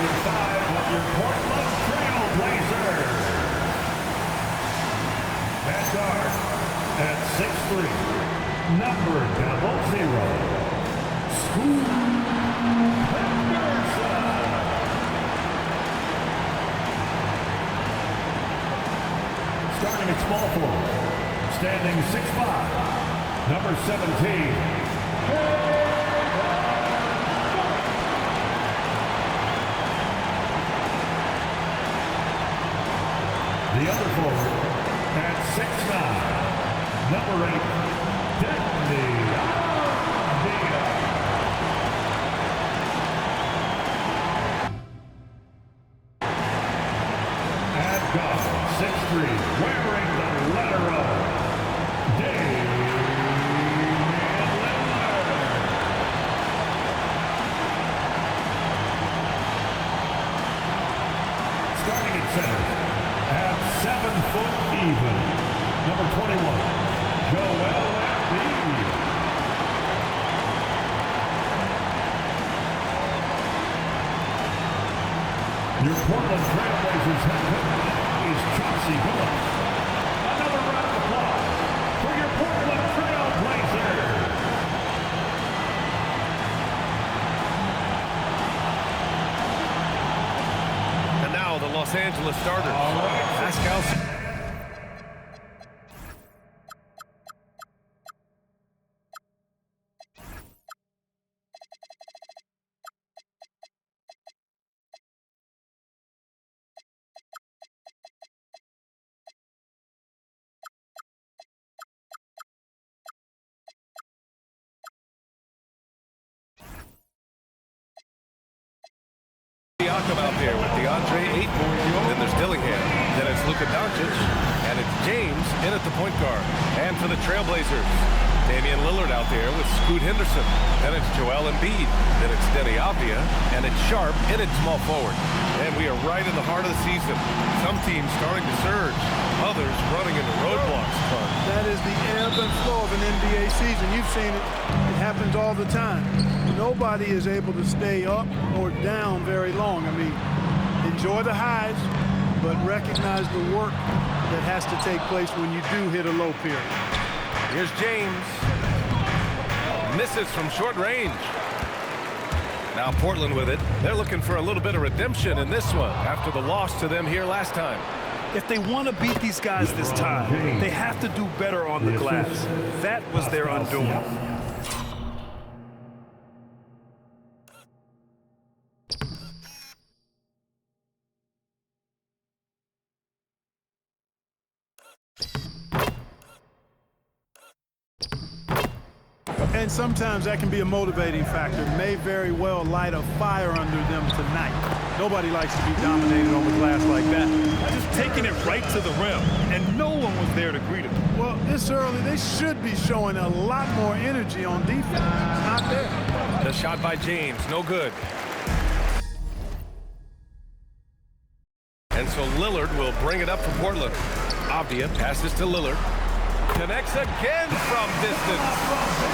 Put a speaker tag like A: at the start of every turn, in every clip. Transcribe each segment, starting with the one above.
A: 5 of your Portland Trail Blazers. At guard, at 6'3", number 00, Scoot Henderson. Starting at small forward, standing 6'5", number 17. The other forward at 6'9", number 8, Deni Avdija. At guard, 6'3", wearing the letter O, Damian Lillard. Starting at center, at 7 foot even, number 21, Joel Embiid. Your Portland Trail Blazers head coach is Chauncey Billups. Another round of applause for your Portland Trail Blazers.
B: And now the Los Angeles starters. Pascal. Siakam out there with DeAndre Ayton. Then there's Dillingham. Then it's Luka Doncic. And it's James in at the point guard. And for the Trailblazers, Damian Lillard out there with Scoot Henderson. Then it's Joel Embiid. Then it's Deni Avdija. And it's Sharp in at small forward. And we are right in the heart of the season. Some teams starting to surge. Others running into roadblocks.
C: That is the ebb and flow of an NBA season. You've seen it. It happens all the time. Nobody is able to stay up or down very long. I mean, enjoy the highs, but recognize the work that has to take place when you do hit a low period.
B: Here's James. Misses from short range. Now Portland with it. They're looking for a little bit of redemption in this one after the loss to them here last time.
D: If they want to beat these guys this time, they have to do better on the glass. That was their undoing.
C: And sometimes that can be a motivating factor. It may very well light a fire under them tonight. Nobody likes to be dominated on the glass like that.
D: Just taking it right to the rim, and no one was there to greet him.
C: Well, this early, they should be showing a lot more energy on defense. It's not there.
B: The shot by James, no good. And so Lillard will bring it up for Portland. Avdija passes to Lillard. Connects again from distance.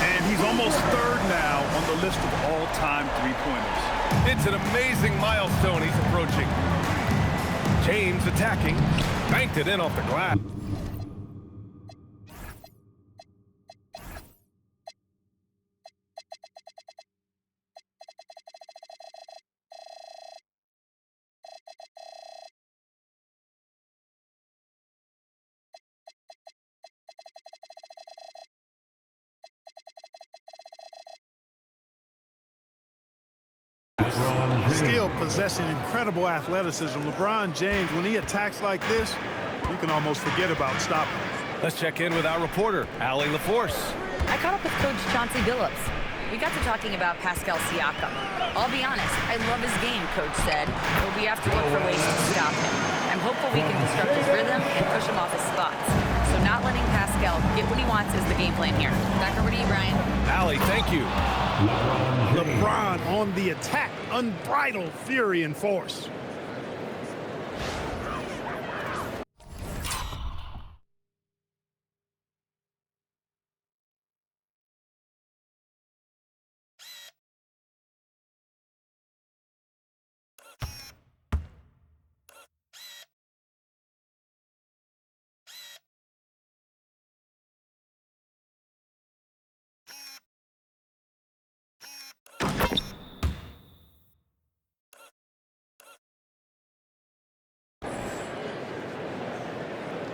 D: And he's almost third now on the list of all-time three-pointers.
B: It's an amazing milestone he's approaching. James attacking. Banked it in off the glass.
C: Still possessing incredible athleticism. LeBron James, when he attacks like this, you can almost forget about stopping.
B: Let's check in with our reporter, Allie LaForce.
E: I caught up with Coach Chauncey Billups. We got to talking about Pascal Siakam. I'll be honest, I love his game, Coach said, but we have to look for ways to stop him. I'm hopeful we can disrupt his rhythm and push him off his spots. So not letting Pascal get what he wants is the game plan here. Back over to you, Brian.
B: Allie, thank you.
C: LeBron on the attack, unbridled fury and force.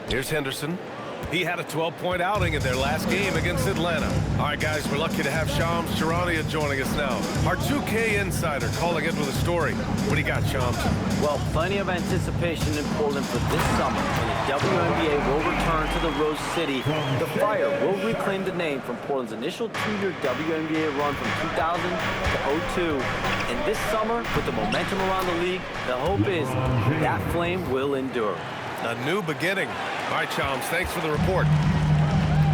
B: Here's Henderson. He had a 12-point outing in their last game against Atlanta. All right, guys, we're lucky to have Shams Charania joining us now. Our 2K insider calling in with a story. What do you got, Shams?
F: Well, plenty of anticipation in Portland for this summer when the WNBA will return to the Rose City. The Fire will reclaim the name from Portland's initial two-year WNBA run from 2000 to 2002. And this summer, with the momentum around the league, the hope is that flame will endure.
B: A new beginning. All right, Shams, thanks for the report.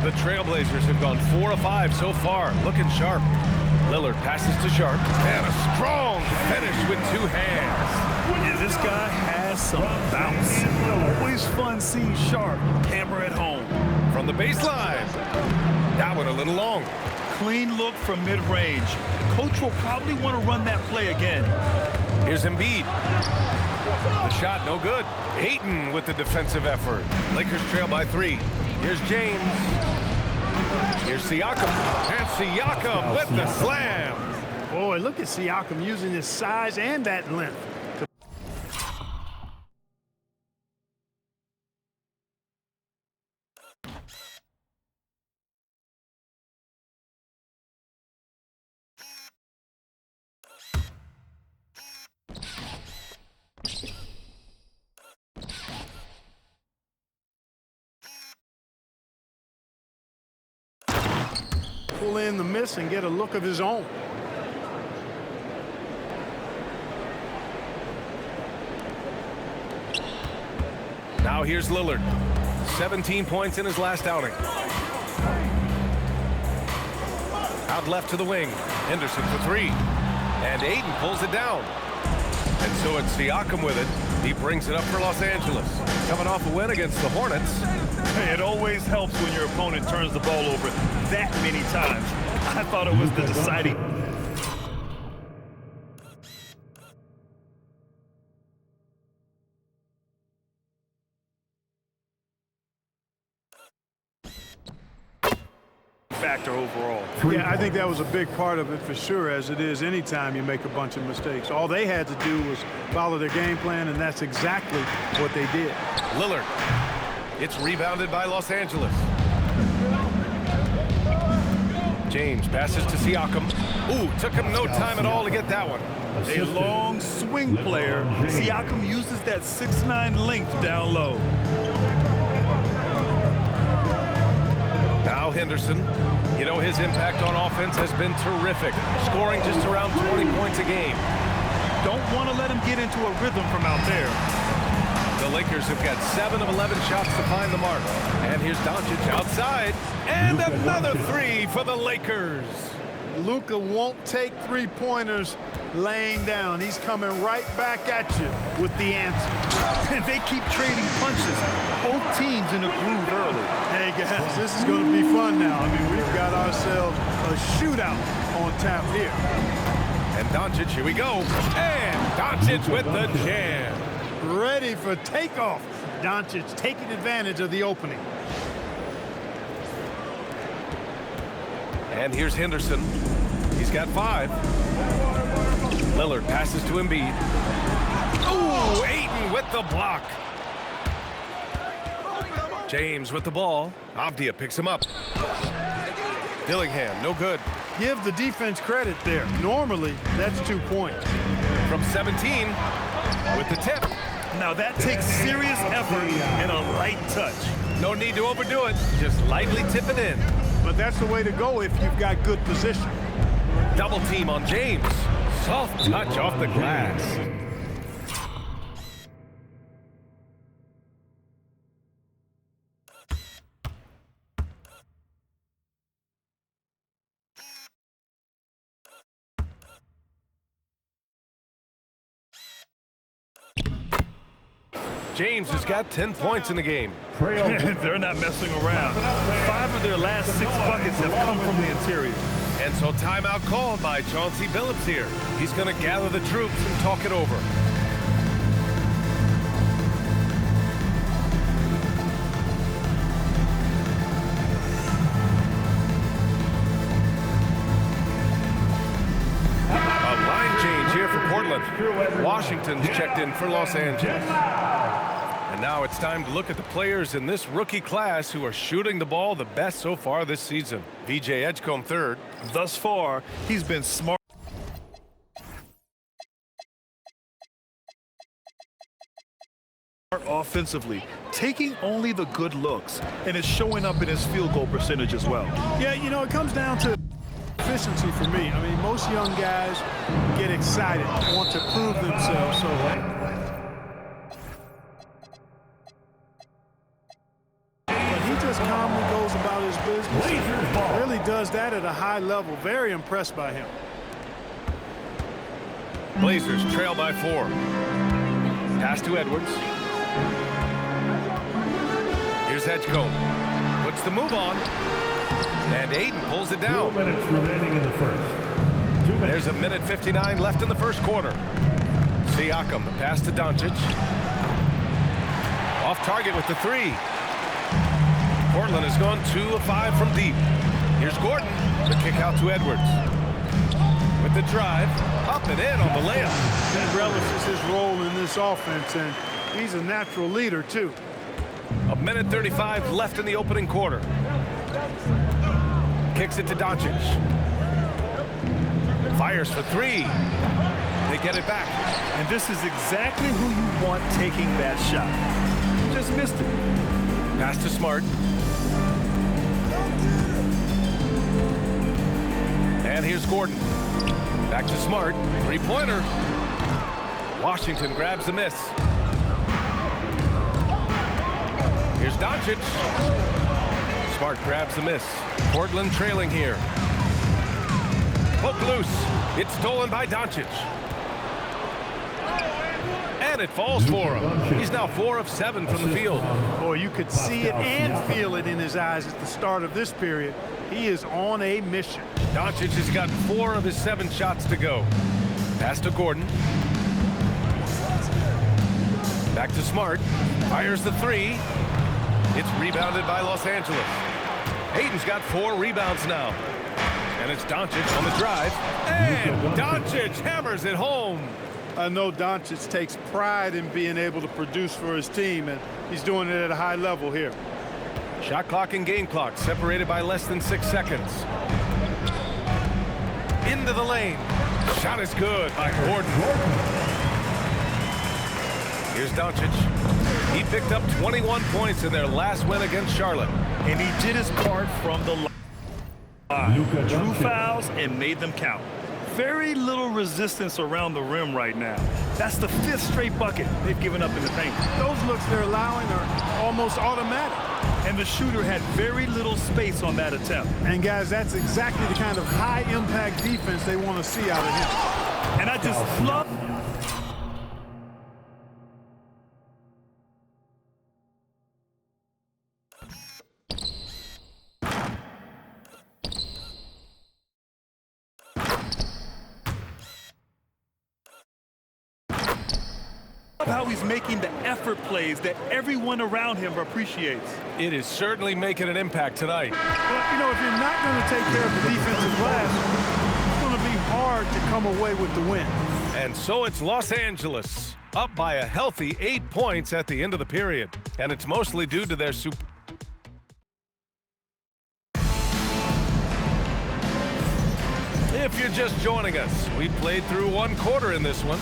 B: The Trailblazers have gone 4 of 5 so far, looking sharp. Lillard passes to Sharp, and a strong finish with 2 hands.
D: Yeah, this guy has some bounce. Always fun seeing Sharp hammer at home.
B: From the baseline. That one a little long.
D: Clean look from mid-range. Coach will probably want to run that play again.
B: Here's Embiid. The shot no good. Ayton with the defensive effort. Lakers trail by 3. Here's James. Here's Siakam. And Siakam with the slam.
C: Boy, look at Siakam using his size and that length. Pull in the miss and get a look of his own.
B: Now here's Lillard. 17 points in his last outing. Out left to the wing. Henderson for 3. And Ayton pulls it down. And so it's Siakam with it. He brings it up for Los Angeles. Coming off a win against the Hornets.
D: Hey, it always helps when your opponent turns the ball over that many times. I thought it was the deciding. Factor overall.
C: Yeah, I think that was a big part of it for sure, as it is anytime you make a bunch of mistakes. All they had to do was follow their game plan, and that's exactly what they did.
B: Lillard. It's rebounded by Los Angeles. James passes to Siakam. Ooh, took him no time at all to get that one.
D: A long swing player. Siakam uses that 6'9" length down low.
B: Now Henderson. You know, his impact on offense has been terrific, scoring just around 20 points a game.
D: Don't want to let him get into a rhythm from out there.
B: The Lakers have got 7 of 11 shots to find the mark. And here's Doncic outside. And another 3 for the Lakers.
C: Luka won't take three-pointers laying down. He's coming right back at you with the answer.
D: And they keep trading punches. Both teams in a groove early.
C: Hey, guys, this is going to be fun now. I mean, we've got ourselves a shootout on tap here.
B: And Doncic, here we go. And Doncic with the jam.
C: Ready for takeoff. Doncic taking advantage of the opening.
B: And here's Henderson. He's got 5. Lillard passes to Embiid. Ooh, Ayton with the block. James with the ball. Avdia picks him up. Dillingham, no good.
C: Give the defense credit there. Normally, that's 2 points.
B: From 17 with the tip.
D: Now that takes serious effort and a light touch.
B: No need to overdo it. Just lightly tip it in.
C: But that's the way to go if you've got good position.
B: Double team on James. Soft touch off the glass. James has got 10 points in the game.
D: They're not messing around. 5 of their last 6 buckets have come from the interior.
B: And so timeout called by Chauncey Billups here. He's going to gather the troops and talk it over. A line change here for Portland. Washington's checked in for Los Angeles. And And now it's time to look at the players in this rookie class who are shooting the ball the best so far this season. VJ Edgecombe third.
D: Thus far, he's been smart offensively, taking only the good looks, and it's showing up in his field goal percentage as well.
C: Yeah, you know, it comes down to efficiency for me. I mean, most young guys get excited, want to prove themselves. But he just calmly goes about his business. Really does that at a high level. Very impressed by him.
B: Blazers trail by 4. Pass to Edwards. Here's Edgecombe. Puts the move on. And Ayton pulls it down.
A: 2 minutes remaining in the first. 2 minutes.
B: There's a minute 59 left in the first quarter. Siakam, the pass to Doncic. Off target with the 3. Portland has gone 2 of 5 from deep. Here's Gordon. The kick out to Edwards. With the drive, up and in on the layup.
C: He relishes his role in this offense, and he's a natural leader, too.
B: A minute 35 left in the opening quarter. Kicks it to Doncic. Fires for 3. They get it back.
D: And this is exactly who you want taking that shot. Just missed it.
B: Pass to Smart. And here's Gordon. Back to Smart. 3-pointer. Washington grabs the miss. Here's Doncic. Smart grabs the miss. Portland trailing here. Poke loose. It's stolen by Doncic. And it falls for him. He's now 4 of 7 from the field.
C: Boy, you could see it and feel it in his eyes at the start of this period. He is on a mission.
B: Doncic has got 4 of his 7 shots to go. Pass to Gordon. Back to Smart. Fires the 3. It's rebounded by Los Angeles. Ayton's got 4 rebounds now. And it's Doncic on the drive. And Doncic hammers it home.
C: I know Doncic takes pride in being able to produce for his team, and he's doing it at a high level here.
B: Shot clock and game clock separated by less than 6 seconds. Into the lane. Shot is good by Gordon. Here's Doncic. He picked up 21 points in their last win against Charlotte.
D: And he did his part from the line. Drew fouls and made them count. Very little resistance around the rim right now. That's the 5th straight bucket they've given up in the paint.
C: Those looks they're allowing are almost automatic.
D: And the shooter had very little space on that attempt.
C: And guys, that's exactly the kind of high-impact defense they want to see out of him.
D: And I just love... how he's making the effort plays that everyone around him appreciates.
B: It is certainly making an impact tonight.
C: Well, you know, if you're not going to take care of the defensive glass, it's going to be hard to come away with the win.
B: And so it's Los Angeles, up by a healthy 8 points at the end of the period. And it's mostly due to their super... If you're just joining us, we played through 1 quarter in this one.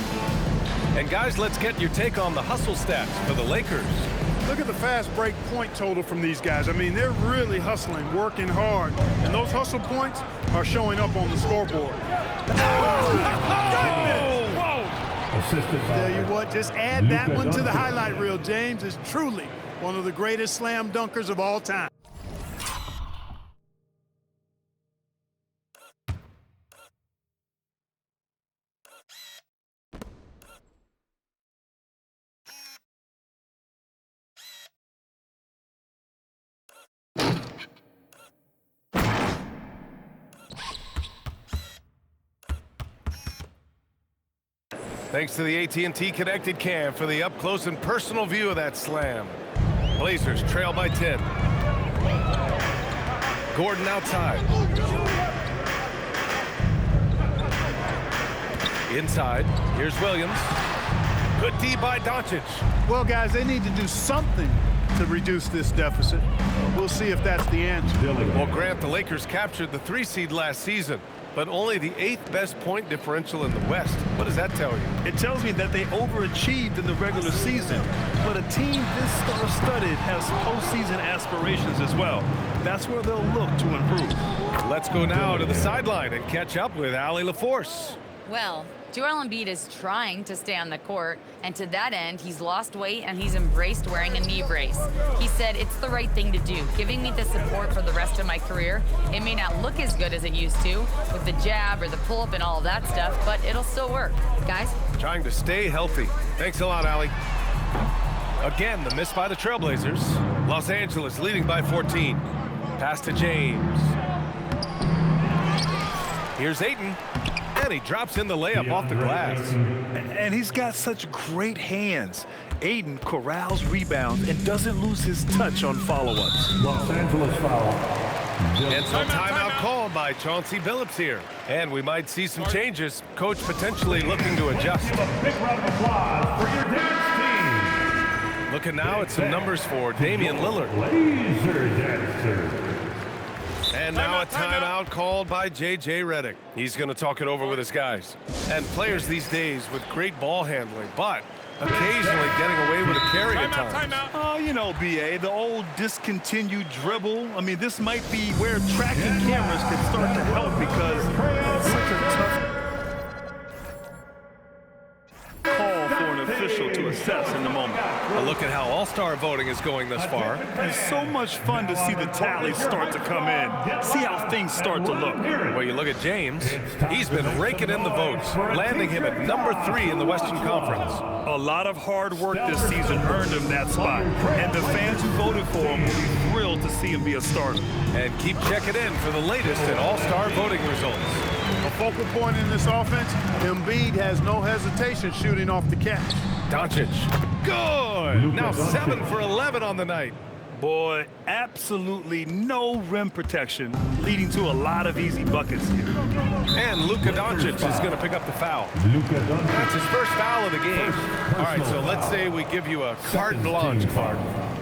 B: And guys, let's get your take on the hustle stats for the Lakers.
C: Look at the fast break point total from these guys. I mean, they're really hustling, working hard. And those hustle points are showing up on the scoreboard. Tell you what, just add that one to the highlight reel. James is truly one of the greatest slam dunkers of all time.
B: Thanks to the AT&T Connected Cam for the up-close and personal view of that slam. Blazers trail by 10. Gordon outside. Inside, here's Williams. Good D by Doncic.
C: Well, guys, they need to do something to reduce this deficit. We'll see if that's the answer.
B: Well, Grant, the Lakers captured the 3 seed last season, but only the 8th best point differential in the West. What does that tell you?
D: It tells me that they overachieved in the regular season, but a team this star-studded has postseason aspirations as well. That's where they'll look to improve.
B: Let's go now to the sideline and catch up with Allie LaForce.
E: Well, Joel Embiid is trying to stay on the court, and to that end, he's lost weight and he's embraced wearing a knee brace. He said, it's the right thing to do, giving me the support for the rest of my career. It may not look as good as it used to, with the jab or the pull-up and all of that stuff, but it'll still work. Guys?
B: Trying to stay healthy. Thanks a lot, Allie. Again, the miss by the Trailblazers. Los Angeles leading by 14. Pass to James. Here's Ayton. And he drops in the layup off the glass.
D: And he's got such great hands. Ayton corrals rebounds and doesn't lose his touch on follow-ups.
A: Los Angeles foul.
B: And so timeout called by Chauncey Billups here. And we might see some changes. Coach potentially looking to adjust.
A: Give a big round of applause for your dance team.
B: Looking now at some numbers for Damian Lillard.
A: Laser dancer.
B: And now a timeout called by J.J. Redick. He's going to talk it over with his guys. And players these days with great ball handling, but occasionally getting away with a carry at times.
D: Oh, you know, B.A., the old discontinued dribble. I mean, this might be where tracking cameras can start to help because it's such a tough call for an official to assess in the moment.
B: A look at how All-Star voting is going thus far.
D: It's so much fun to see the tallies start to come in. See how things start to look.
B: Well, you look at James. He's been raking in the votes, landing him at number 3 in the Western Conference.
D: A lot of hard work this season earned him that spot, and the fans who voted for him will be thrilled to see him be a starter.
B: And keep checking in for the latest in All-Star voting results.
C: A focal point in this offense, Embiid has no hesitation shooting off the catch.
B: Doncic. Good. Now 7 for 11 on the night.
D: Boy, absolutely no rim protection, leading to a lot of easy buckets here.
B: And Luka Doncic is going to pick up the foul. That's his first foul of the game. All right, so let's say we give you a carte blanche card.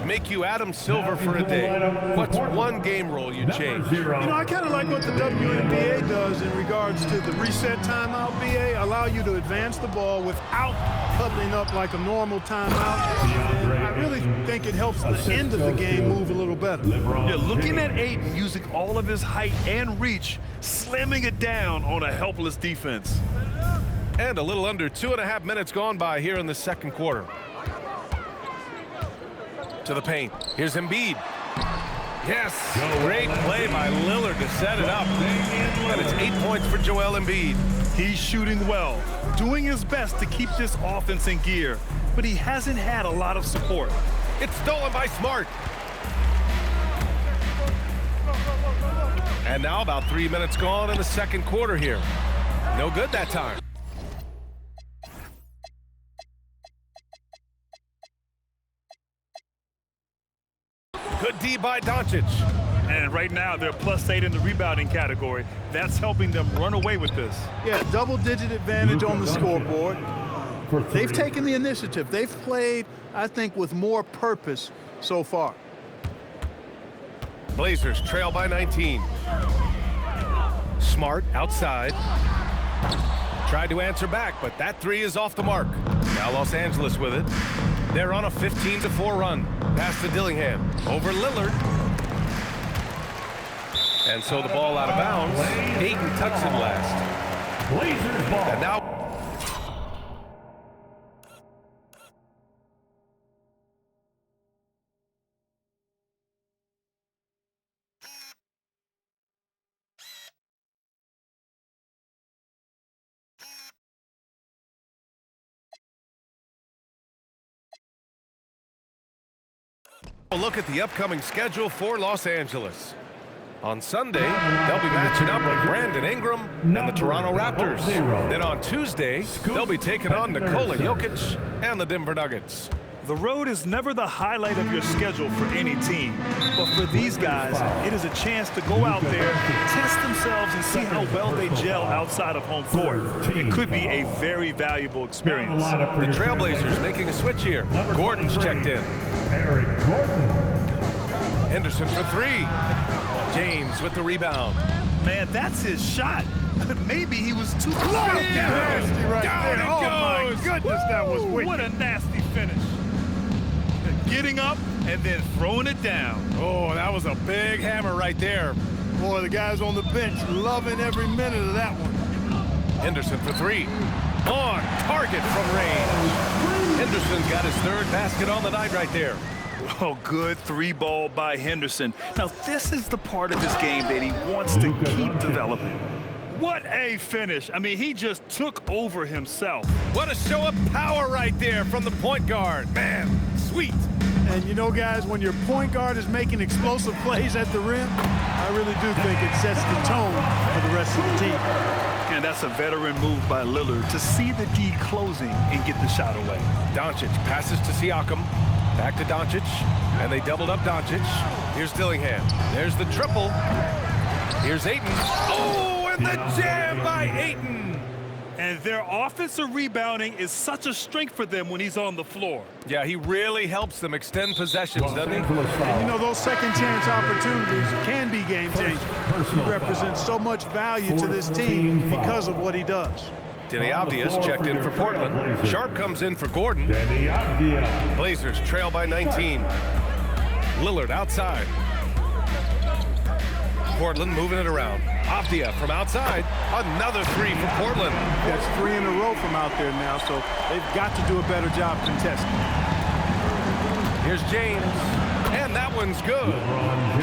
B: Make you Adam Silver for a day. What's one game rule you change?
C: You know, I kind of like what the WNBA does in regards to the reset timeout, BA. Allow you to advance the ball without huddling up like a normal timeout. And I really think it helps the end of the game move a little better.
D: Yeah, looking at Ayton using all of his height and reach, slamming it down on a helpless defense.
B: And a little under 2.5 minutes gone by here in the second quarter. To the paint. Here's Embiid. Yes, great play by Lillard to set it up. And it's 8 points for Joel Embiid.
D: He's shooting well, doing his best to keep this offense in gear, but he hasn't had a lot of support.
B: It's stolen by Smart. And now about 3 minutes gone in the second quarter here. No good that time. Good D by Doncic.
D: And right now, they're +8 in the rebounding category. That's helping them run away with this.
C: Yeah, double-digit advantage on the scoreboard. They've taken the initiative. They've played, I think, with more purpose so far.
B: Blazers trail by 19. Smart outside. Tried to answer back, but that 3 is off the mark. Now Los Angeles with it. They're on a 15-4 run. Pass to Dillingham. Over Lillard. And so the ball out of bounds. Ayton tucks it last.
A: Blazers ball.
B: And now... a look at the upcoming schedule for Los Angeles. On Sunday, they'll be matching up with Brandon Ingram and the Toronto Raptors. Then on Tuesday, they'll be taking on Nikola Jokic and the Denver Nuggets.
D: The road is never the highlight of your schedule for any team. But for these guys, it is a chance to go out there, test themselves, and see how well they gel outside of home court. It could be a very valuable experience.
B: The Trailblazers making a switch here. Gordon's checked in.
A: Eric Gordon.
B: Henderson for three. James with the rebound.
D: Man, that's his shot. Maybe he was too close.
C: Nasty right
B: Down
C: there.
B: it
C: Oh, my
B: goes.
C: goodness, that was wicked.
D: What a nasty finish. Getting up and then throwing it down.
B: Oh, that was a big hammer right there.
C: Boy, the guys on the bench loving every minute of that one.
B: Henderson for three. On target from range. Henderson's got his third basket on the night right there.
D: Oh, good three ball by Henderson. Now, this is the part of his game that he wants to keep developing. What a finish. I mean, he just took over himself.
B: What a show of power right there from the point guard. Man, sweet.
C: And you know, guys, when your point guard is making explosive plays at the rim, I really do think it sets the tone for the rest of the team.
D: And that's a veteran move by Lillard to see the D closing and get the shot away.
B: Doncic passes to Siakam. Back to Doncic. And they doubled up Doncic. Here's Dillingham. There's the triple. Here's Ayton. Oh, and the jam by Ayton.
D: And their offensive rebounding is such a strength for them when he's on the floor.
B: Yeah, he really helps them extend possessions, doesn't he?
C: And you know, those second chance opportunities can be game changers. He represents so much value to this team because of what he does.
B: Denny Avdia's checked in for Portland. Sharp comes in for Gordon.
A: Denny Avdia.
B: Blazers trail by 19. Lillard outside. Portland moving it around. Avdia from outside. Another three for Portland.
C: That's three in a row from out there now, so they've got to do a better job contesting.
B: Here's James. And that one's good.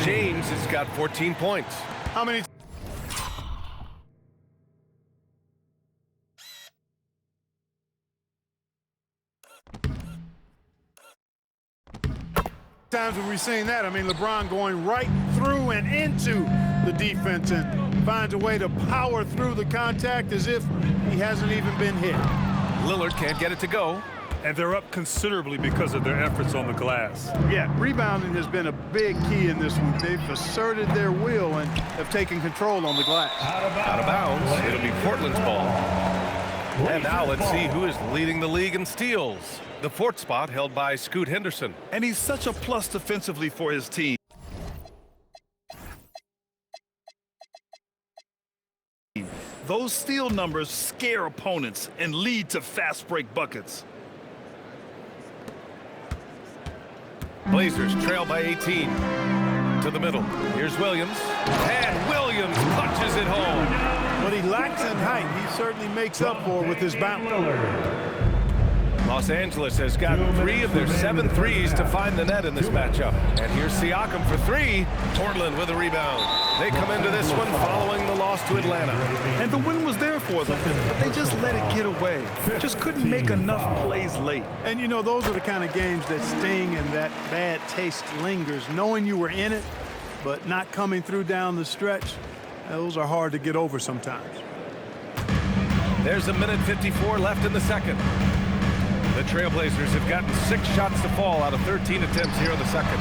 B: James has got 14 points.
C: How many times have we seen that? I mean, LeBron going right through and into the defense and finds a way to power through the contact as if he hasn't even been hit.
B: Lillard can't get it to go.
D: And they're up considerably because of their efforts on the glass.
C: Yeah, rebounding has been a big key in this one. They've asserted their will and have taken control on the glass.
B: Out of bounds. It'll be Portland's ball. And now let's see who is leading the league in steals. The fourth spot held by Scoot Henderson.
D: And he's such a plus defensively for his team. Those steal numbers scare opponents and lead to fast break buckets.
B: Blazers trail by 18. To the middle. Here's Williams. And Williams punches it home.
C: What he lacks in height, he certainly makes up for with his bounce.
B: Los Angeles has gotten 3 of their 7 threes to find the net in this matchup. And here's Siakam for 3. Portland with a rebound. They come into this one following the loss to Atlanta.
D: And the win was there for them, but they just let it get away. Just couldn't make enough plays late.
C: And you know, those are the kind of games that sting and that bad taste lingers. Knowing you were in it, but not coming through down the stretch, those are hard to get over sometimes.
B: There's a minute 54 left in the second. The Trailblazers have gotten 6 shots to fall out of 13 attempts here in the second.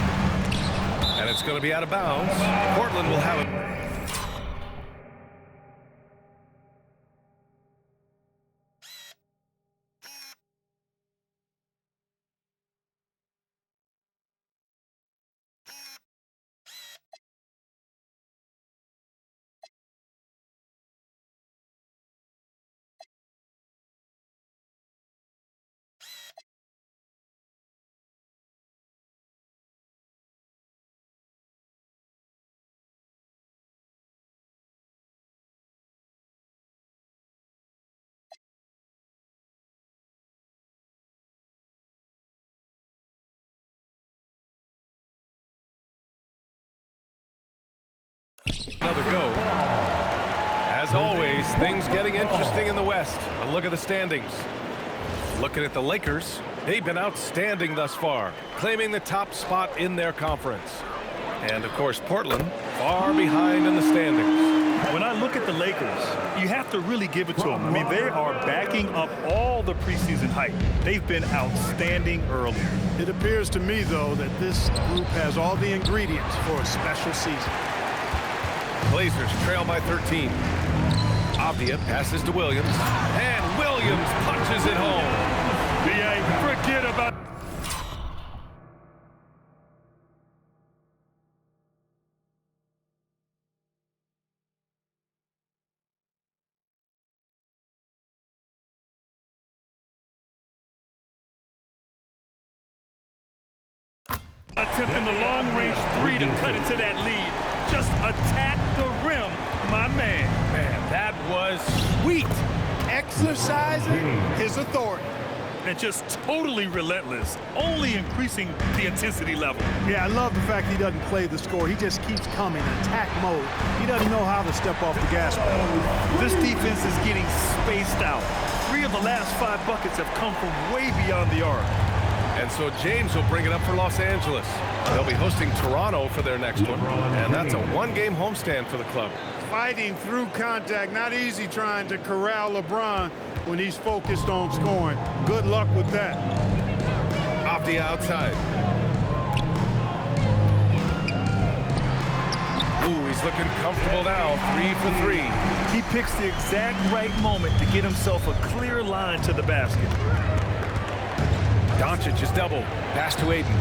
B: And it's going to be out of bounds. Portland will have it. Another go. As always, things getting interesting in the West. A look at the standings. Looking at the Lakers, they've been outstanding thus far, claiming the top spot in their conference. And of course, Portland far behind in the standings.
D: When I look look at the Lakers, you have to really give it to them. I mean, they are backing up all the preseason hype. They've been outstanding earlier.
C: It appears to me, though, that this group has all the ingredients for a special season.
B: Blazers trail by 13. Avdia passes to Williams, and Williams punches it home.
D: B.A., forget about... Attempting the long-range three to cut into that lead. Just attack the rim, my man.
B: Man, that was sweet.
C: Exercising his authority.
D: And just totally relentless, only increasing the intensity level.
C: Yeah, I love the fact he doesn't play the score. He just keeps coming, attack mode. He doesn't know how to step off the gas pedal.
D: This defense is getting spaced out. 3 of the last 5 buckets have come from way beyond the arc.
B: And so James will bring it up for Los Angeles. They'll be hosting Toronto for their next one, and that's a 1-game homestand for the club.
C: Fighting through contact, not easy trying to corral LeBron when he's focused on scoring. Good luck with that.
B: Off the outside. Ooh, he's looking comfortable now, 3 for 3.
D: He picks the exact right moment to get himself a clear line to the basket.
B: Doncic is double. Pass to Aiden.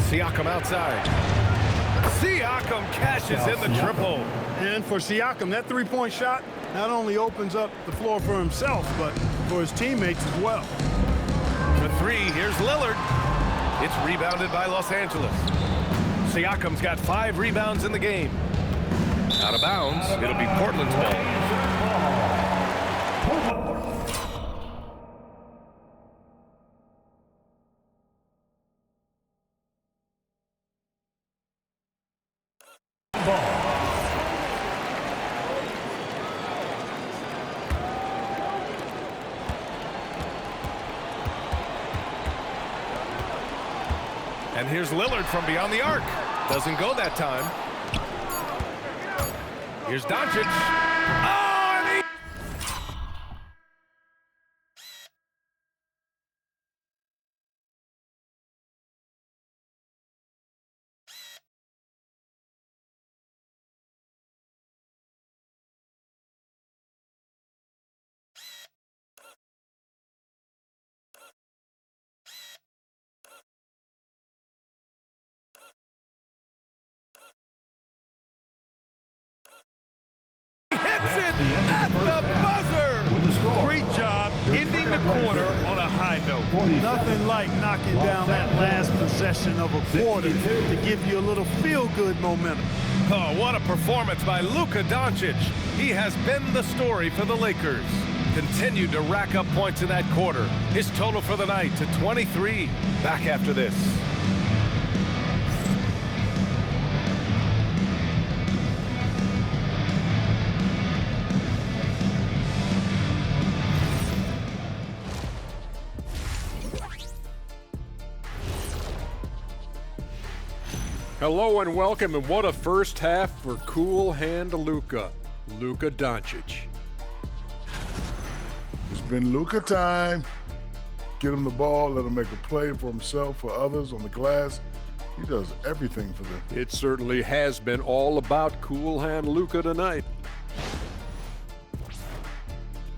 B: Siakam outside. Siakam cashes in the triple.
C: And for Siakam, that three-point shot not only opens up the floor for himself, but for his teammates as well.
B: For 3, here's Lillard. It's rebounded by Los Angeles. Siakam's got 5 rebounds in the game. Out of bounds, it'll be Portland's ball. And here's Lillard from beyond the arc. Doesn't go that time. Here's Doncic. Oh, and he... hits it at the buzzer.
D: Great job ending the quarter on a high note.
C: Nothing like knocking down that last possession of a quarter to give you a little feel-good momentum.
B: Oh, what a performance by Luka Doncic. He has been the story for the Lakers. Continued to rack up points in that quarter. His total for the night to 23. Back after this.
G: Hello and welcome, and what a first half for Cool Hand Luka Doncic.
H: It's been Luka time. Get him the ball, let him make a play for himself, for others on the glass. He does everything for them.
G: It certainly has been all about Cool Hand Luka tonight.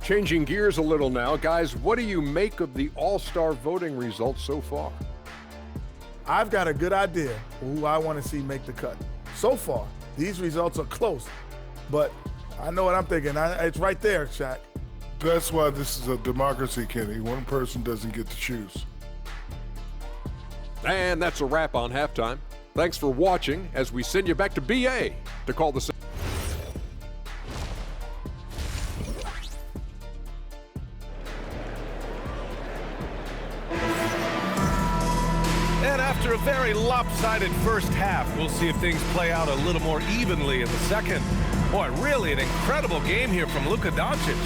G: Changing gears a little now, guys, what do you make of the All-Star voting results so far?
I: I've got a good idea who I want to see make the cut. So far, these results are close, but I know what I'm thinking. It's right there, Shaq.
H: That's why this is a democracy, Kenny. One person doesn't get to choose.
G: And that's a wrap on halftime. Thanks for watching as we send you back to BA to call the...
B: And after a very lopsided first half, we'll see if things play out a little more evenly in the second. Boy, really an incredible game here from Luka Doncic.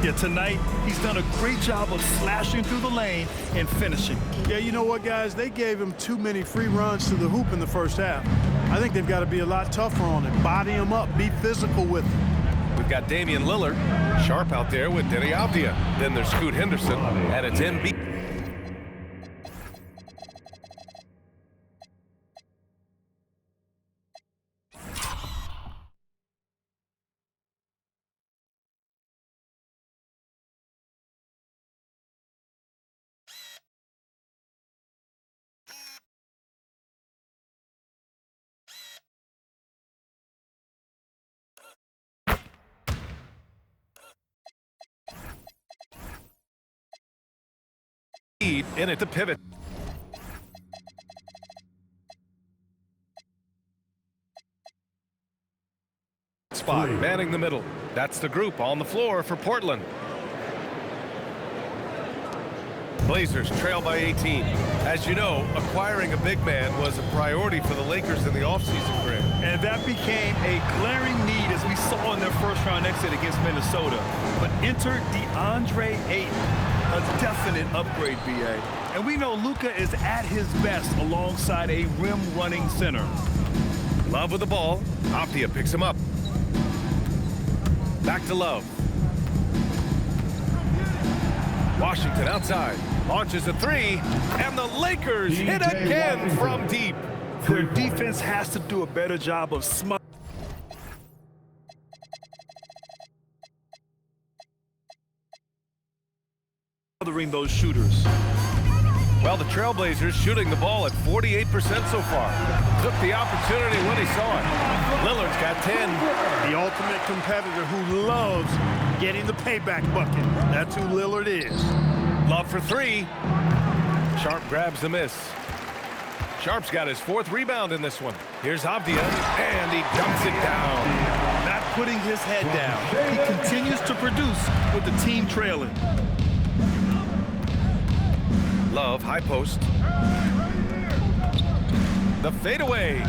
D: Yeah, tonight, he's done a great job of slashing through the lane and finishing.
C: Yeah, you know what, guys? They gave him too many free runs to the hoop in the first half. I think they've got to be a lot tougher on him. Body him up, be physical with him.
B: We've got Damian Lillard, Sharp out there with Denny Avdia. Then there's Scoot Henderson, and it's Embiid. In at the pivot. Spot, manning the middle. That's the group on the floor for Portland. Blazers trail by 18. As you know, acquiring a big man was a priority for the Lakers in the offseason, Grant.
D: And that became a glaring need as we saw in their first-round exit against Minnesota. But enter DeAndre Ayton. A definite upgrade, BA. And we know Luka is at his best alongside a rim-running center.
B: Love with the ball. Avdia picks him up. Back to Love. Washington outside. Launches a three. And the Lakers hit again from deep.
D: Their defense has to do a better job of smothering those shooters.
B: Well, the Trailblazers shooting the ball at 48% so far. Took the opportunity when he saw it. Lillard's got 10.
C: The ultimate competitor who loves getting the payback bucket. That's who Lillard is.
B: Love for three. Sharp grabs the miss. Sharp's got his 4th rebound in this one. Here's Avdia, and he dumps it down.
D: Not putting his head down. He continues to produce with the team trailing.
B: Love, high post. The fadeaway.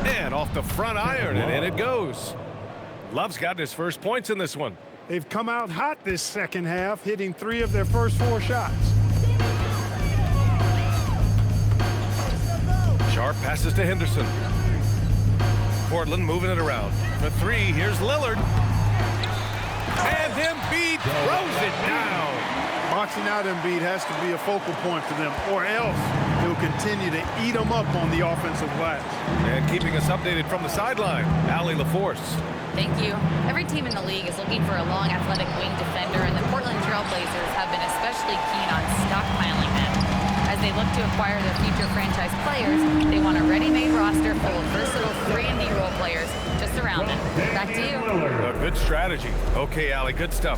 B: And off the front iron, and in it goes. Love's got his first points in this one.
C: They've come out hot this second half, hitting 3 of their first 4 shots.
B: Sharp passes to Henderson. Portland moving it around. For 3, here's Lillard. And Embiid throws it down.
C: Boxing out Embiid has to be a focal point for them, or else he'll continue to eat them up on the offensive glass.
B: And keeping us updated from the sideline, Allie LaForce.
E: Thank you. Every team in the league is looking for a long, athletic wing defender, and the Portland Trailblazers have been especially keen on stockpiling them. As they look to acquire their future franchise players, they want a ready-made roster full of versatile 3 and D role players to surround them. Back to you.
B: A good strategy. Okay, Allie, good stuff.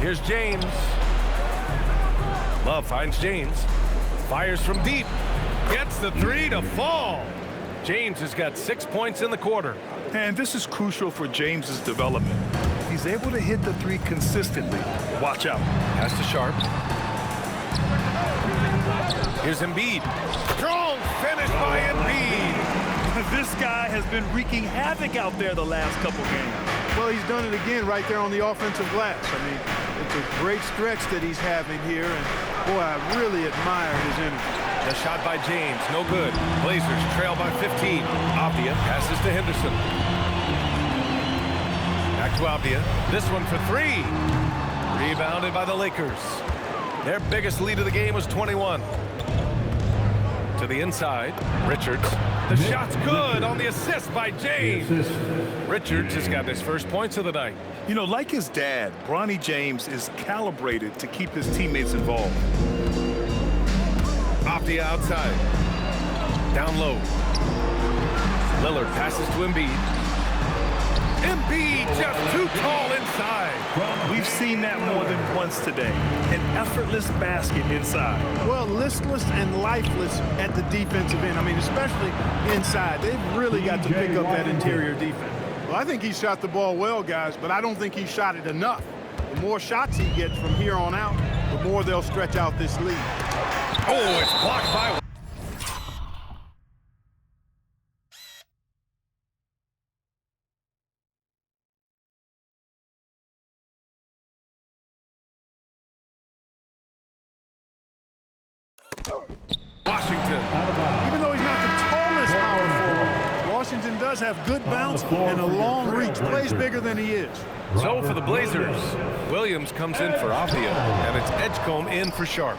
B: Here's James. Love finds James. Fires from deep. Gets the 3 to fall. James has got 6 points in the quarter.
D: And this is crucial for James's development. He's able to hit the 3 consistently. Watch out.
B: Pass to Sharp. Here's Embiid. Strong finish by Embiid.
D: This guy has been wreaking havoc out there the last couple games.
C: Well, he's done it again right there on the offensive glass. I mean, it's a great stretch that he's having here, and boy, I really admire his energy.
B: The shot by James, no good. Blazers trail by 15. Avdia passes to Henderson. Back to Avdia. This one for 3. Rebounded by the Lakers. Their biggest lead of the game was 21. To the inside, Richards. The shot's good on the assist by James. Richards has got his first points of the night.
D: You know, like his dad, Bronny James is calibrated to keep his teammates involved.
B: Avdia outside. Down low. Lillard passes to Embiid. Embiid just too tall inside.
D: We've seen that more than once today. An effortless basket inside.
C: Well, listless and lifeless at the defensive end. I mean, especially inside. They've really got to pick up that interior defense. Well, I think he shot the ball well, guys, but I don't think he shot it enough. The more shots he gets from here on out, the more they'll stretch out this lead.
B: Oh, it's blocked by... Washington.
C: Even though he's not the tallest power forward, Washington does have good bounce and a long reach plays bigger than he is.
B: So for the Blazers, Williams comes in for Avdia, and it's Edgecombe in for Sharp.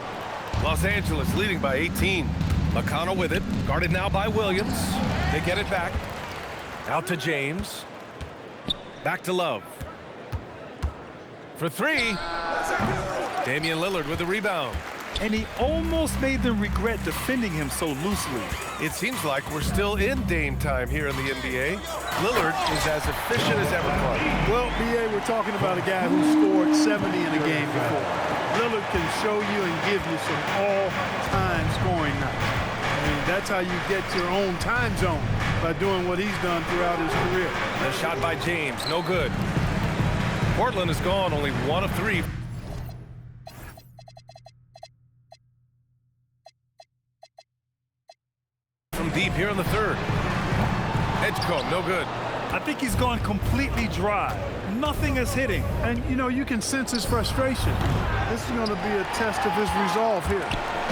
B: Los Angeles leading by 18. McConnell with it, guarded now by Williams. They get it back. Out to James. Back to Love. For three. Damian Lillard with the rebound.
D: And he almost made them regret defending him so loosely.
B: It seems like we're still in Dame time here in the NBA. Lillard is as efficient as ever played.
C: Well, B.A., we're talking about a guy who scored 70 in a game before. Lillard can show you and give you some all-time scoring nights. I mean, that's how you get your own time zone, by doing what he's done throughout his career.
B: The shot by James, no good. Portland is gone, only 1 of 3. From deep here in the third. Edgecombe, no good.
D: I think he's gone completely dry. Nothing is hitting.
C: And, you know, you can sense his frustration. This is going to be a test of his resolve here.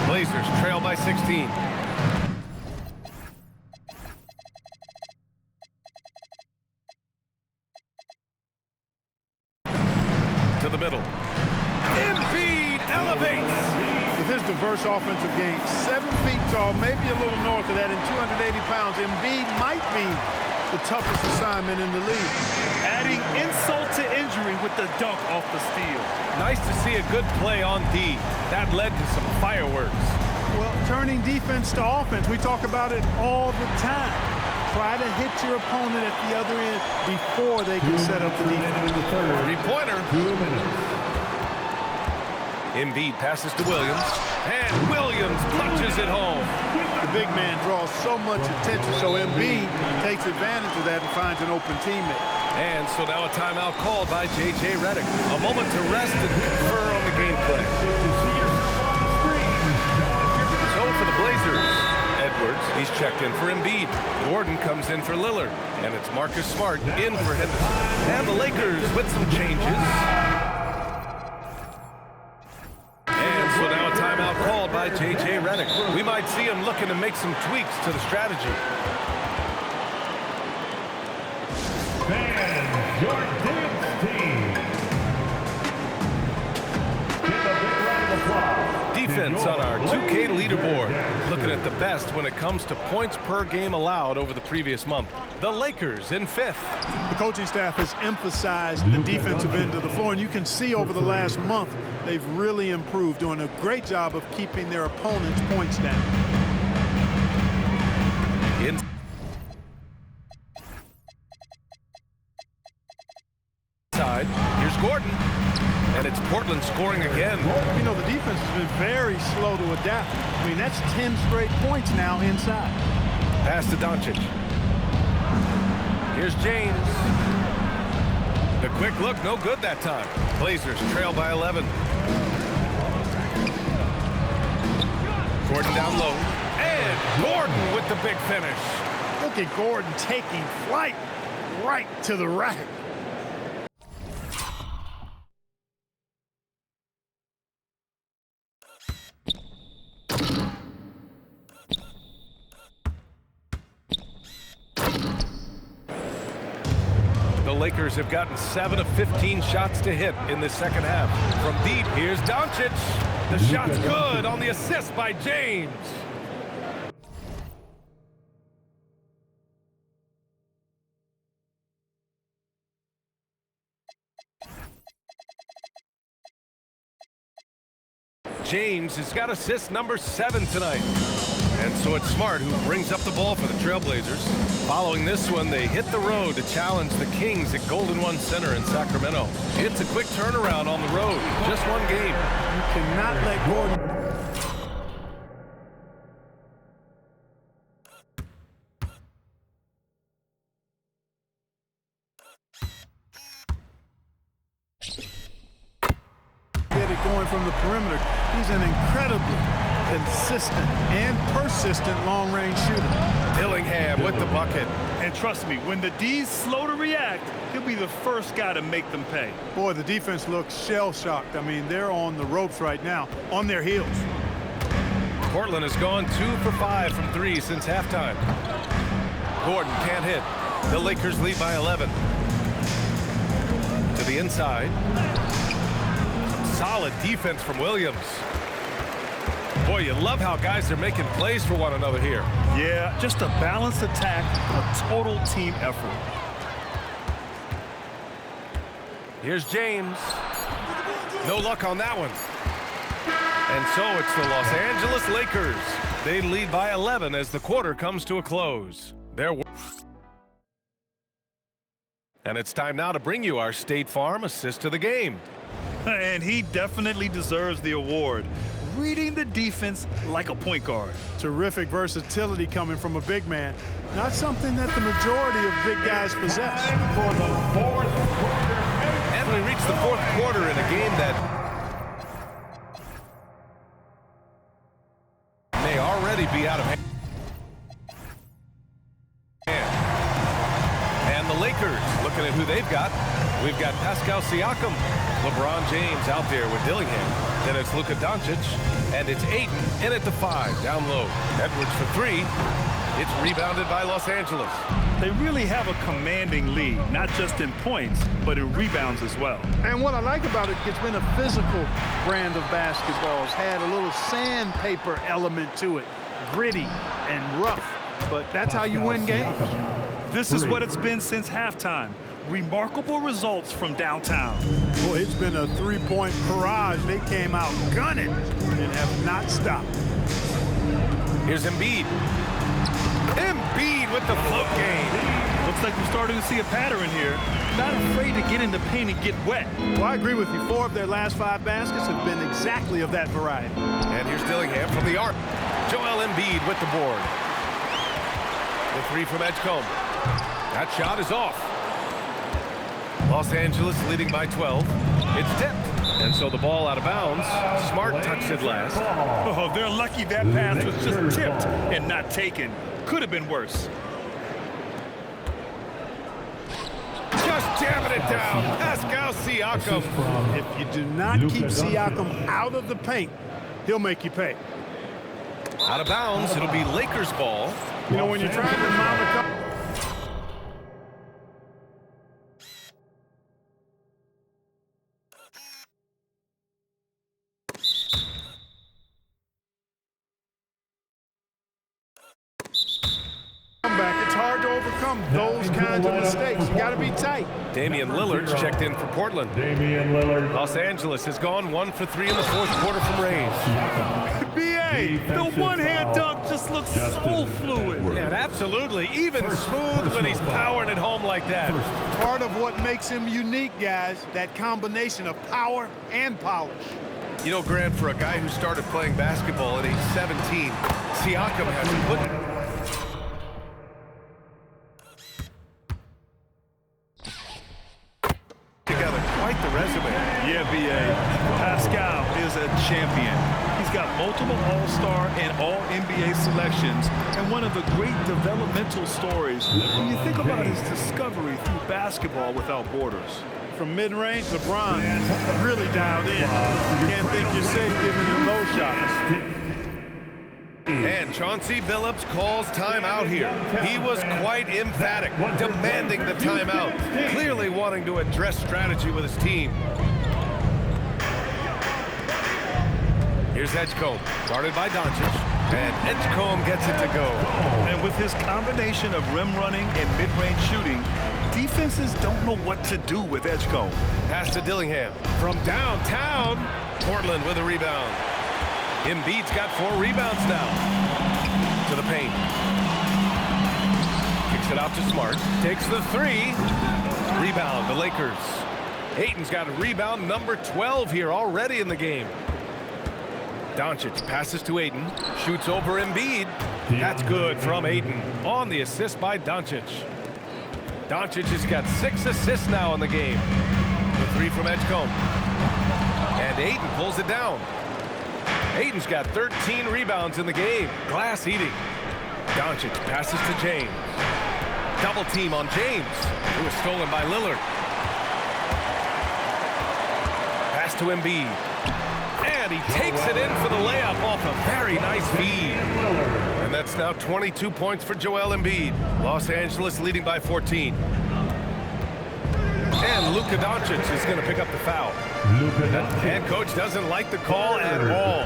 B: Blazers trail by 16. To the middle. Embiid elevates.
C: With his diverse offensive game, 7 feet tall, maybe a little north of that, and 280 pounds, Embiid might be the toughest assignment in the league.
D: Adding insult to injury with the dunk off the steal.
B: Nice to see a good play on D. That led to some fireworks.
C: Well, turning defense to offense, we talk about it all the time. Try to hit your opponent at the other end before they can set up the defense.
B: Three-pointer. Embiid passes to Williams, and Williams punches it home.
C: The big man draws so much attention, so Embiid takes advantage of that and finds an open teammate.
B: And so now a timeout called by J.J. Redick. A moment to rest and confer on the gameplay. So for the Blazers, Edwards, he's checked in for Embiid. Gordon comes in for Lillard, and it's Marcus Smart in for Henderson. And the Lakers with some changes. So now a timeout called by J.J. Redick. We might see him looking to make some tweaks to the strategy.
A: And your dance team. Give a big round of applause.
B: Defense on our 2K leaderboard. Looking at the best when it comes to points per game allowed over the previous month. The Lakers in 5th.
C: The coaching staff has emphasized the defensive end of the floor, and you can see over the last month they've really improved, doing a great job of keeping their opponents' points down.
B: Inside, here's Gordon, and it's Portland scoring again.
C: You know, the defense has been very slow to adapt. I mean, that's 10 straight points now inside.
B: Pass to Doncic. Here's James. The quick look, no good that time. Blazers trail by 11. Gordon down low. And Gordon with the big finish.
C: Look at Gordon taking flight right to the rack.
B: The Lakers have gotten 7 of 15 shots to hit in the second half. From deep, here's Doncic. The shot's good on the assist by James. James has got assist number 7 tonight. And so it's Smart who brings up the ball for the Trailblazers. Following this one, they hit the road to challenge the Kings at Golden One Center in Sacramento. It's a quick turnaround on the road. Just one game.
C: You cannot let Gordon... get it going from the perimeter. He's an incredibly consistent and persistent long-range shooter.
B: Dillingham with the bucket.
D: And trust me, when the D's slow to react, he'll be the first guy to make them pay.
C: Boy, the defense looks shell-shocked. I mean, they're on the ropes right now, on their heels.
B: Portland has gone 2 for 5 from 3 since halftime. Gordon can't hit. The Lakers lead by 11. To the inside. Solid defense from Williams. Boy, you love how guys are making plays for one another here.
D: Yeah, just a balanced attack, a total team effort.
B: Here's James. No luck on that one. And so it's the Los Angeles Lakers. They lead by 11 as the quarter comes to a close. And it's time now to bring you our State Farm assist of the game.
D: And he definitely deserves the award. Reading the defense like a point guard.
C: Terrific versatility coming from a big man. Not something that the majority of big guys possess.
A: For the fourth quarter.
B: And we reach the fourth quarter in a game that may already be out of hand. And the Lakers, looking at who they've got. We've got Pascal Siakam, LeBron James out there with Dillingham. Then it's Luka Doncic, and it's Ayton in at the 5, down low. Edwards for 3. It's rebounded by Los Angeles.
D: They really have a commanding lead, not just in points, but in rebounds as well.
C: And what I like about it, it's been a physical brand of basketball. It's had a little sandpaper element to it, gritty and rough. But that's how you win games.
D: This is what it's been since halftime. Remarkable results from downtown.
C: Well, it's been a three-point barrage. They came out gunning and have not stopped.
B: Here's Embiid. Embiid with the float game.
D: Looks like we're starting to see a pattern here. Not afraid to get in the paint and get wet.
C: Well, I agree with you. 4 of their last 5 baskets have been exactly of that variety.
B: And here's Dillingham from the arc. Joel Embiid with the board. The 3 from Edgecombe. That shot is off. Los Angeles leading by 12. It's tipped. And so the ball out of bounds. Smart touched it last.
D: Oh, they're lucky that pass was just tipped and not taken. Could have been worse.
B: Just jamming it down. Pascal Siakam.
C: If you do not keep Siakam out of the paint, he'll make you pay.
B: Out of bounds. It'll be Lakers ball.
C: You know, when you're trying to mount a couple. It's hard to overcome those kinds of mistakes. You got to be tight.
B: Damian Lillard's checked in for Portland.
A: Damian Lillard.
B: Los Angeles has gone 1 for 3 in the fourth quarter from range.
D: B.A., the one-hand dunk just looks so fluid.
B: And absolutely, even smooth when he's powering it home like that.
C: Part of what makes him unique, guys, that combination of power and polish.
B: You know, Grant, for a guy who started playing basketball at age 17, Siakam has put together quite the resume.
D: Yeah, B.A. Pascal is a champion. He's got multiple All-Star and All-NBA selections and one of the great developmental stories when you think about his discovery through basketball without borders.
C: From mid-range, LeBron really dialed in. You can't think you're safe giving him low shots.
B: And Chauncey Billups calls timeout here. He was quite emphatic, demanding the timeout, clearly wanting to address strategy with his team. Here's Edgecombe, guarded by Doncic, and Edgecombe gets it to go.
D: And with his combination of rim running and mid-range shooting, defenses don't know what to do with Edgecombe.
B: Pass to Dillingham from downtown. Portland with a rebound. Embiid's got 4 rebounds now. To the paint. Kicks it out to Smart. Takes the 3. Rebound, the Lakers. Ayton's got a rebound number 12 here already in the game. Doncic passes to Ayton. Shoots over Embiid. That's good from Ayton. On the assist by Doncic. Doncic has got 6 assists now in the game. The 3 from Edgecombe. And Ayton pulls it down. Ayton's got 13 rebounds in the game. Glass eating. Doncic passes to James. Double team on James, who was stolen by Lillard. Pass to Embiid. And he takes it in for the layup off a very nice feed. And that's now 22 points for Joel Embiid. Los Angeles leading by 14. And Luka Doncic is going to pick up the foul. And coach doesn't like the call at all.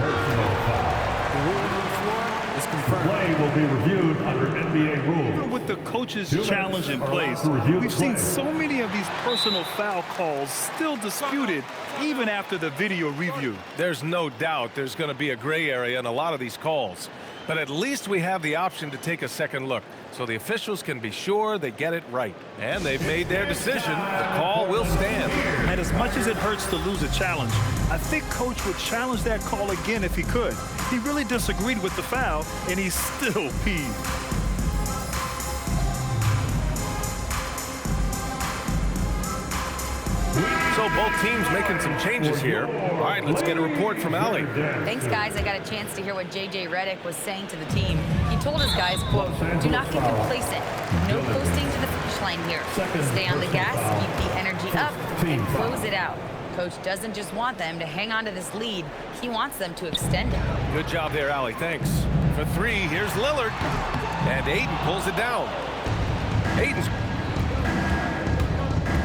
A: Play will be reviewed under NBA rules.
D: Even with the coach's challenge in place, we've seen so many of these personal foul calls still disputed even after the video review.
B: There's no doubt there's going to be a gray area in a lot of these calls. But at least we have the option to take a second look, so the officials can be sure they get it right. And they've made their decision. The call will stand.
D: And as much as it hurts to lose a challenge, I think coach would challenge that call again if he could. He really disagreed with the foul, and he's still peeved.
B: So both teams making some changes here. All right, let's get a report from Allie.
E: Thanks, guys. I got a chance to hear what J.J. Redick was saying to the team. He told his guys, quote, "Do not get complacent. No coasting to the finish line here. Stay on the gas, keep the energy up, and close it out." Coach doesn't just want them to hang on to this lead. He wants them to extend it.
B: Good job there, Allie. Thanks. For three, here's Lillard. And Ayton pulls it down. Ayton's...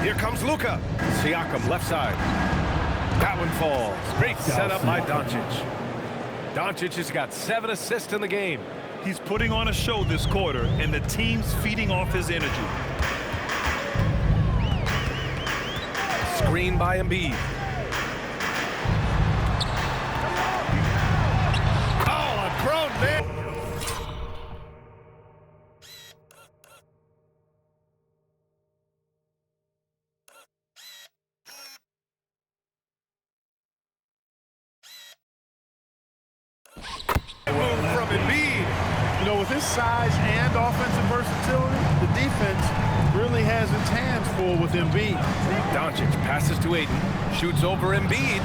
B: Here comes Luka. Siakam, left side. That one falls. Great setup by Doncic. Doncic has got 7 assists in the game.
D: He's putting on a show this quarter, and the team's feeding off his energy.
B: Screen by Embiid. Oh, a grown man. From Embiid.
C: You know, with his size and offensive versatility, the defense really has its hands full with Embiid.
B: Doncic passes to Ayton, shoots over Embiid.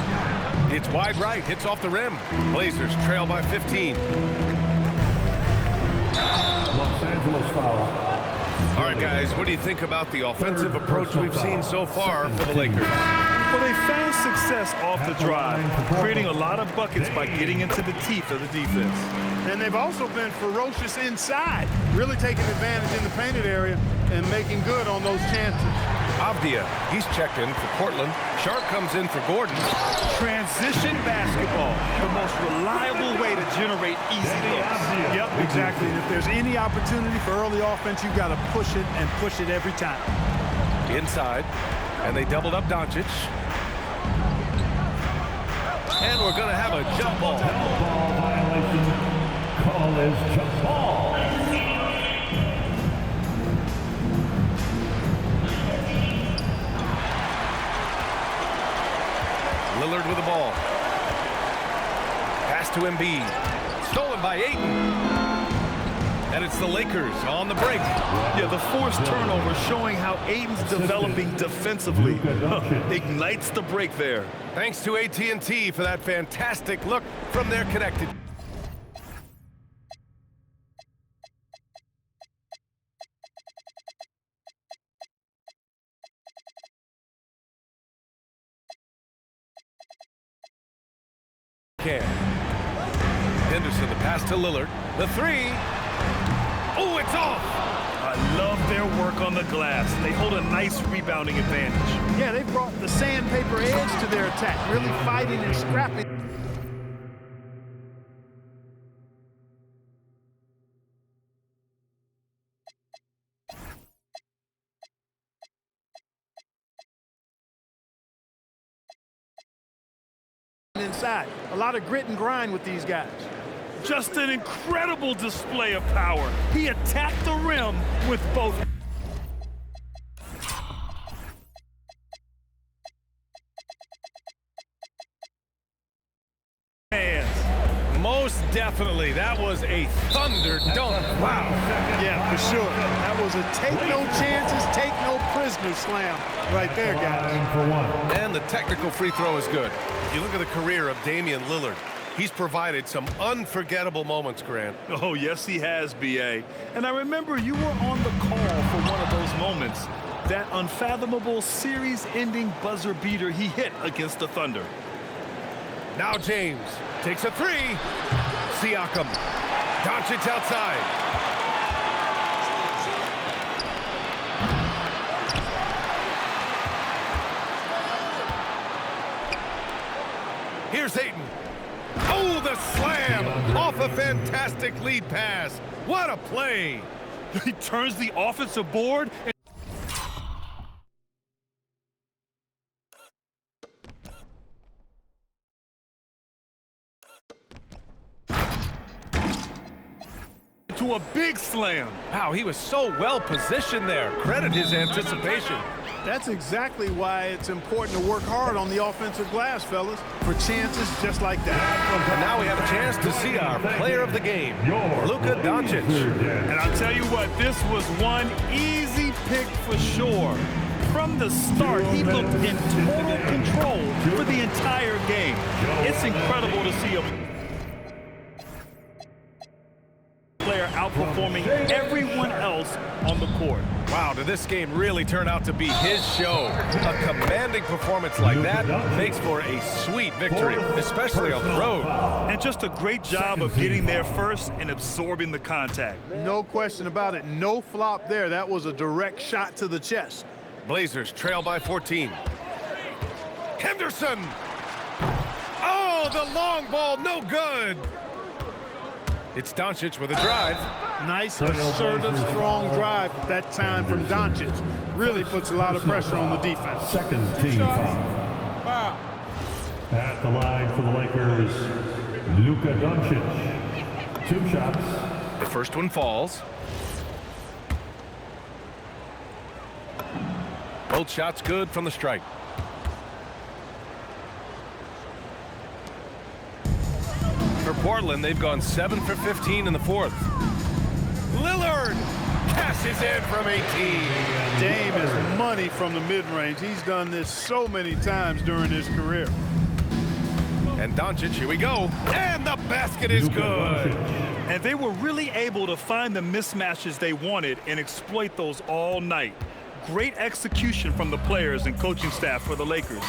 B: It's wide right, hits off the rim. Blazers trail by 15.
A: Los Angeles foul.
B: All right, guys, what do you think about the offensive approach we've seen so far for the Lakers?
D: Well, they found success off the drive, creating a lot of buckets by getting into the teeth of the defense.
C: And they've also been ferocious inside, really taking advantage in the painted area and making good on those chances.
B: Avdia, he's checked in for Portland. Sharp comes in for Gordon.
D: Transition basketball, the most reliable way to generate easy looks.
C: Yep, exactly. And if there's any opportunity for early offense, you've got to push it and push it every time.
B: Inside, and they doubled up Doncic. And we're going to have a jump ball.
A: Ball violation. Call is jump ball.
B: Lillard with the ball. Pass to Embiid. Stolen by Ayton. And it's the Lakers on the break.
D: Yeah, the forced turnover showing how Ayton's developing defensively. Ignites the break there.
B: Thanks to AT&T for that fantastic look from their connected. Henderson, the pass to Lillard. The three. Oh, it's off.
D: I love their work on the glass. They hold a nice rebounding advantage.
C: Yeah, they brought the sandpaper edge to their attack, really fighting and scrapping. Inside. A lot of grit and grind with these guys.
D: Just an incredible display of power. He attacked the rim with both hands.
B: Most definitely. That was a thunder dunk. Wow.
C: Yeah, for sure. That was a take no chances, take no prisoners slam right there, guys.
A: For one.
B: And the technical free throw is good. You look at the career of Damian Lillard. He's provided some unforgettable moments, Grant.
D: Oh, yes, he has, B.A. And I remember you were on the call for one of those moments. That unfathomable series-ending buzzer beater he hit against the Thunder.
B: Now James takes a three. Siakam. Doncic outside. Here's Ayton. Oh, the slam off a fantastic lead pass. What a play.
D: He turns the offensive board. To a big slam.
B: Wow, he was so well positioned there. Credit his anticipation.
C: That's exactly why it's important to work hard on the offensive glass, fellas, for chances just like that.
B: And now we have a chance to see our player of the game, Luka Doncic.
D: And I'll tell you what, this was one easy pick for sure. From the start, he looked in total control for the entire game. It's incredible to see a player outperforming everyone else on the court.
B: Wow, did this game really turn out to be his show? A commanding performance like that makes for a sweet victory, especially on the road.
D: And just a great job of getting there first and absorbing the contact.
C: No question about it. No flop there. That was a direct shot to the chest.
B: Blazers trail by 14. Henderson! Oh, the long ball, no good! It's Doncic with a drive.
C: Nice, assertive, strong drive that time from Doncic. Really puts a lot of pressure on the defense.
A: Second team foul. At the line for the Lakers, Luka Doncic. 2 shots.
B: The first one falls. Both shots good from the strike. For Portland, they've gone 7 for 15 in the fourth. Lillard cashes in from 18.
C: Dame is money from the mid-range. He's done this so many times during his career.
B: And Doncic, here we go. And the basket is good.
D: And they were really able to find the mismatches they wanted and exploit those all night. Great execution from the players and coaching staff for the Lakers.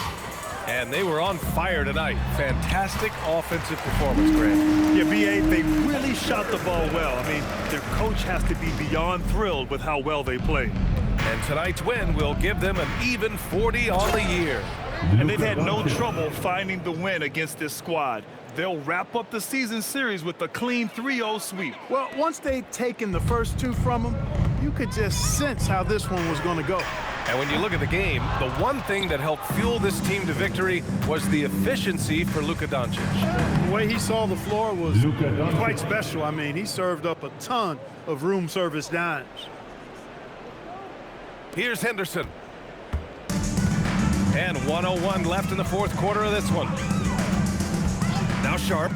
B: And they were on fire tonight. Fantastic offensive performance, Grant.
D: Yeah, B.A., they really shot the ball well. I mean, their coach has to be beyond thrilled with how well they played.
B: And tonight's win will give them an even 40 on the year.
D: And they've had no trouble finding the win against this squad. They'll wrap up the season series with a clean 3-0 sweep.
C: Well, once they'd taken the first 2 from him, you could just sense how this one was going to go.
B: And when you look at the game, the one thing that helped fuel this team to victory was the efficiency for Luka Doncic.
C: The way he saw the floor was quite special. I mean, he served up a ton of room service dimes.
B: Here's Henderson. And 1:01 left in the fourth quarter of this one. Now Sharp.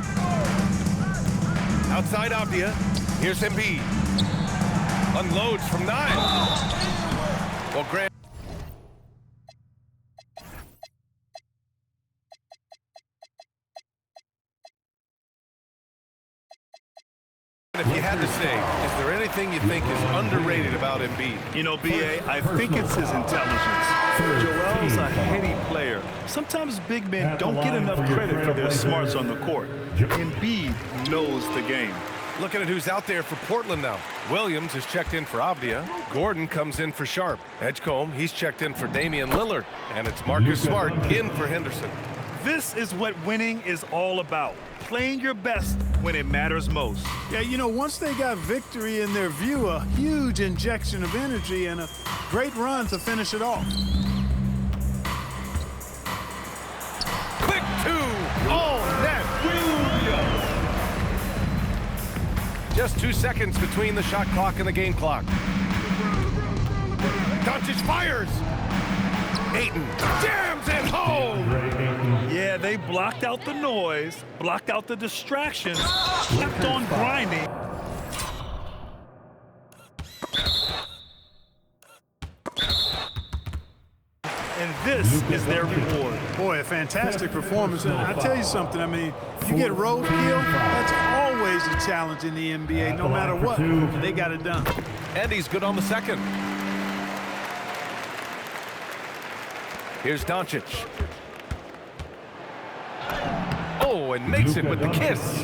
B: Outside Avdia. Here's Embiid. Unloads from 9. Well, Grant. If you had to say, is there anything you think is underrated about Embiid?
D: You know, B.A., I think it's his intelligence. Joel's a heady player. Sometimes big men don't get enough credit for their smarts on the court. Embiid knows the game.
B: Looking at who's out there for Portland now. Williams is checked in for Avdia. Gordon comes in for Sharp. Edgecombe, he's checked in for Damian Lillard. And it's Marcus Smart in for Henderson.
D: This is what winning is all about. Playing your best when it matters most.
C: Yeah, you know, once they got victory in their view, a huge injection of energy and a great run to finish it off.
B: Quick 2. Oh, net. Just 2 seconds between the shot clock and the game clock. Doncic fires. Ayton jams it home.
D: Yeah, they blocked out the noise, blocked out the distractions, kept on grinding. And this is their reward.
C: Boy, a fantastic performance. And I tell you something, I mean, you get roadkill, that's always a challenge in the NBA, no matter what. They got it done.
B: And he's good on the second. Here's Doncic. Oh, and makes it with the kiss.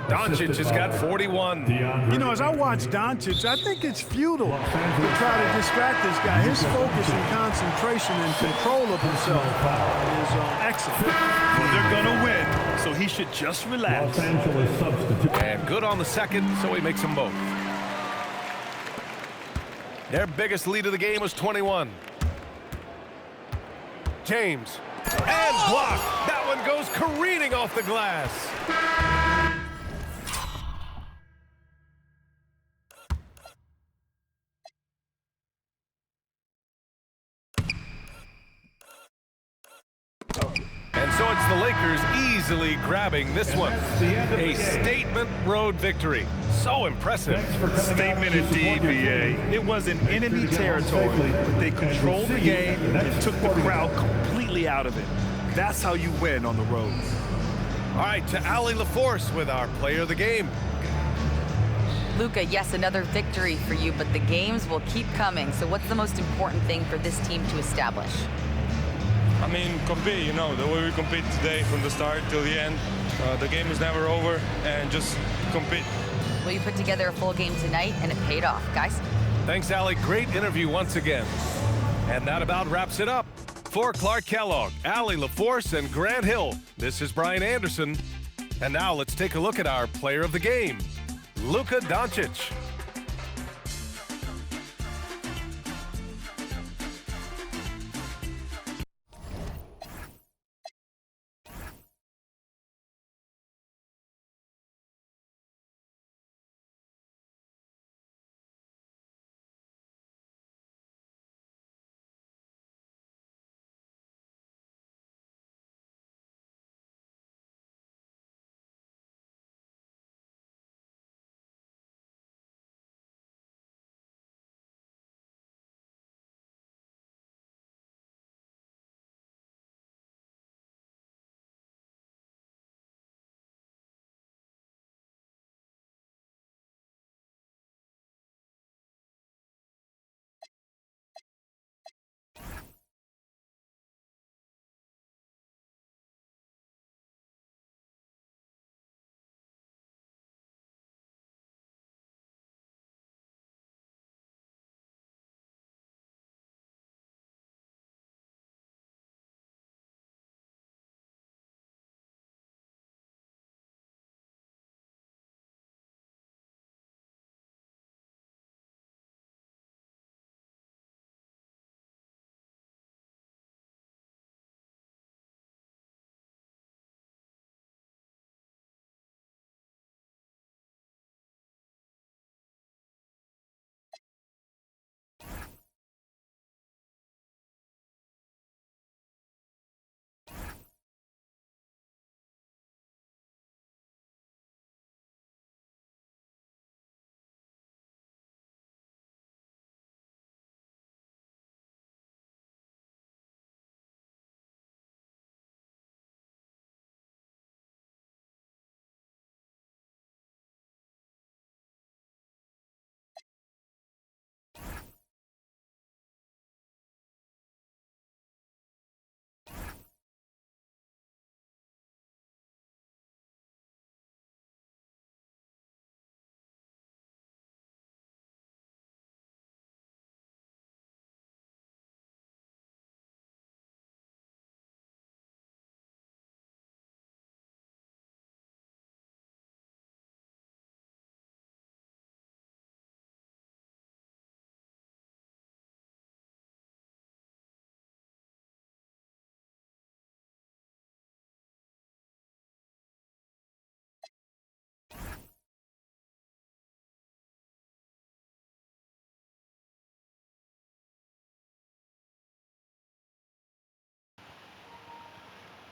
B: Doncic has got 41.
C: You know, as I watch Doncic, I think it's futile to try to distract this guy. His focus and concentration and control of himself is excellent.
D: Well, they're going to win, so he should just relax.
A: Los Angeles substitute.
B: And good on the second, so he makes them both. Their biggest lead of the game was 21. James. And blocked. That one goes careening off the glass. And so it's the Lakers easily grabbing this one. A statement road victory. So impressive.
D: Statement indeed, BA. It was in enemy territory, but they controlled the game and took the crowd completely out of it. That's how you win on the road.
B: All right, to Allie LaForce with our player of the game.
E: Luka, yes, another victory for you, but the games will keep coming. So what's the most important thing for this team to establish?
J: I mean, compete, you know, the way we compete today from the start till the end. The game is never over, and just compete.
E: Will you put together a full game tonight? And it paid off, guys.
B: Thanks, Allie. Great interview once again. And that about wraps it up. For Clark Kellogg, Allie LaForce, and Grant Hill, this is Brian Anderson. And now let's take a look at our player of the game, Luka Doncic.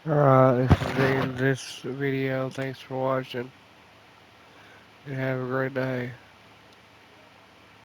K: Alright, this is the end of this video. Thanks for watching. And have a great day.